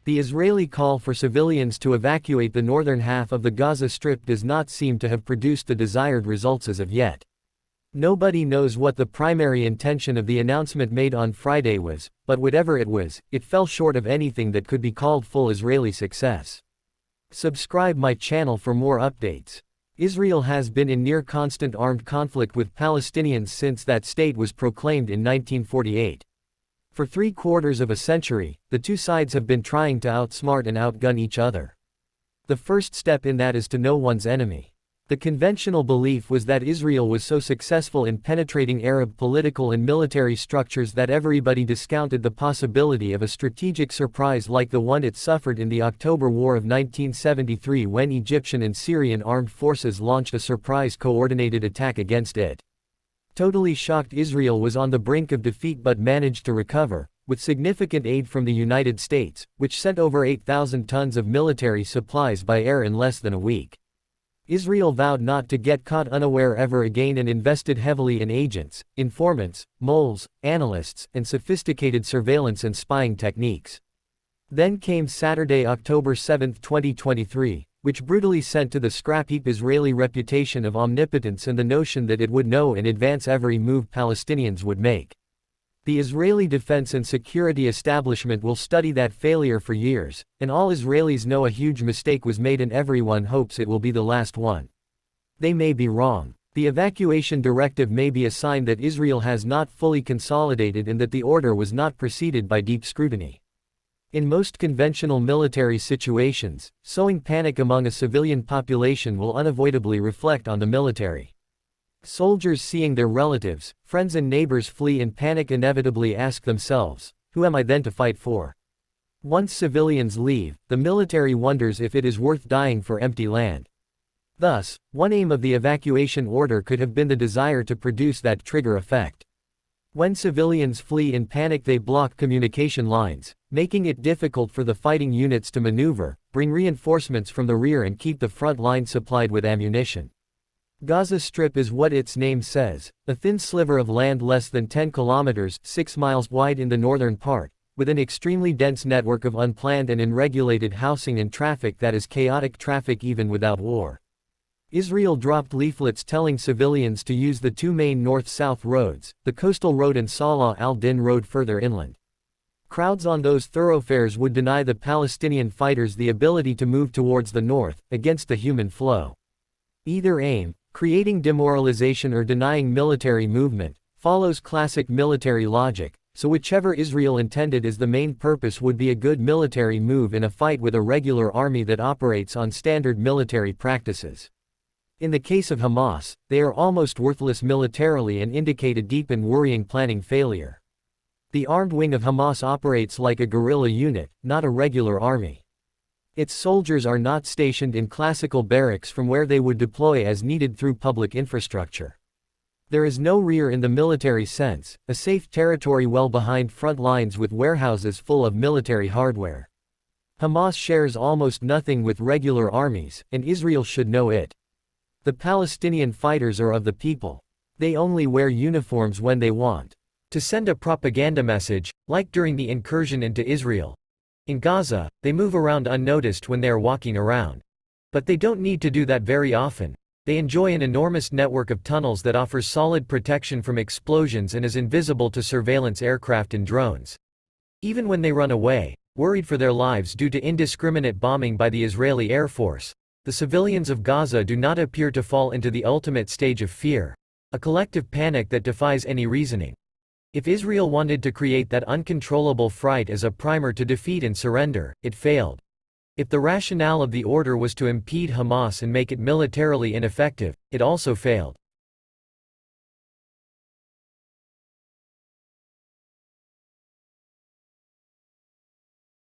The Israeli call for civilians to evacuate the northern half of the Gaza Strip does not seem to have produced the desired results as of yet. Nobody knows what the primary intention of the announcement made on Friday was, but whatever it was, it fell short of anything that could be called full Israeli success. Subscribe my channel for more updates. Israel has been in near constant armed conflict with Palestinians since that state was proclaimed in 1948. For 3/4 of a century, the two sides have been trying to outsmart and outgun each other. The first step in that is to know one's enemy. The conventional belief was that Israel was so successful in penetrating Arab political and military structures that everybody discounted the possibility of a strategic surprise like the one it suffered in the October War of 1973 when Egyptian and Syrian armed forces launched a surprise coordinated attack against it. Totally shocked Israel was on the brink of defeat but managed to recover, with significant aid from the United States, which sent over 8,000 tons of military supplies by air in less than a week. Israel vowed not to get caught unaware ever again and invested heavily in agents, informants, moles, analysts, and sophisticated surveillance and spying techniques. Then came Saturday, October 7, 2023, which brutally sent to the scrap heap Israeli reputation of omnipotence and the notion that it would know in advance every move Palestinians would make. The Israeli defense and security establishment will study that failure for years, and all Israelis know a huge mistake was made and everyone hopes it will be the last one. They may be wrong. The evacuation directive may be a sign that Israel has not fully consolidated and that the order was not preceded by deep scrutiny. In most conventional military situations, sowing panic among a civilian population will unavoidably reflect on the military. Soldiers seeing their relatives, friends and neighbors flee in panic inevitably ask themselves, who am I then to fight for? Once civilians leave, the military wonders if it is worth dying for empty land. Thus, one aim of the evacuation order could have been the desire to produce that trigger effect. When civilians flee in panic they block communication lines, making it difficult for the fighting units to maneuver, bring reinforcements from the rear and keep the front line supplied with ammunition. Gaza Strip is what its name says, a thin sliver of land less than 10 kilometers (6 miles) wide in the northern part, with an extremely dense network of unplanned and unregulated housing and traffic that is chaotic traffic even without war. Israel dropped leaflets telling civilians to use the two main north-south roads, the coastal road and Salah al-Din road further inland. Crowds on those thoroughfares would deny the Palestinian fighters the ability to move towards the north, against the human flow. Either aim, creating demoralization or denying military movement, follows classic military logic, so whichever Israel intended as the main purpose would be a good military move in a fight with a regular army that operates on standard military practices. In the case of Hamas, they are almost worthless militarily and indicate a deep and worrying planning failure. The armed wing of Hamas operates like a guerrilla unit, not a regular army. Its soldiers are not stationed in classical barracks from where they would deploy as needed through public infrastructure. There is no rear in the military sense, a safe territory well behind front lines with warehouses full of military hardware. Hamas shares almost nothing with regular armies, and Israel should know it. The Palestinian fighters are of the people. They only wear uniforms when they want to send a propaganda message, like during the incursion into Israel. In Gaza, they move around unnoticed when they are walking around. But they don't need to do that very often. They enjoy an enormous network of tunnels that offers solid protection from explosions and is invisible to surveillance aircraft and drones. Even when they run away, worried for their lives due to indiscriminate bombing by the Israeli Air Force, the civilians of Gaza do not appear to fall into the ultimate stage of fear, a collective panic that defies any reasoning. If Israel wanted to create that uncontrollable fright as a primer to defeat and surrender, it failed. If the rationale of the order was to impede Hamas and make it militarily ineffective, it also failed.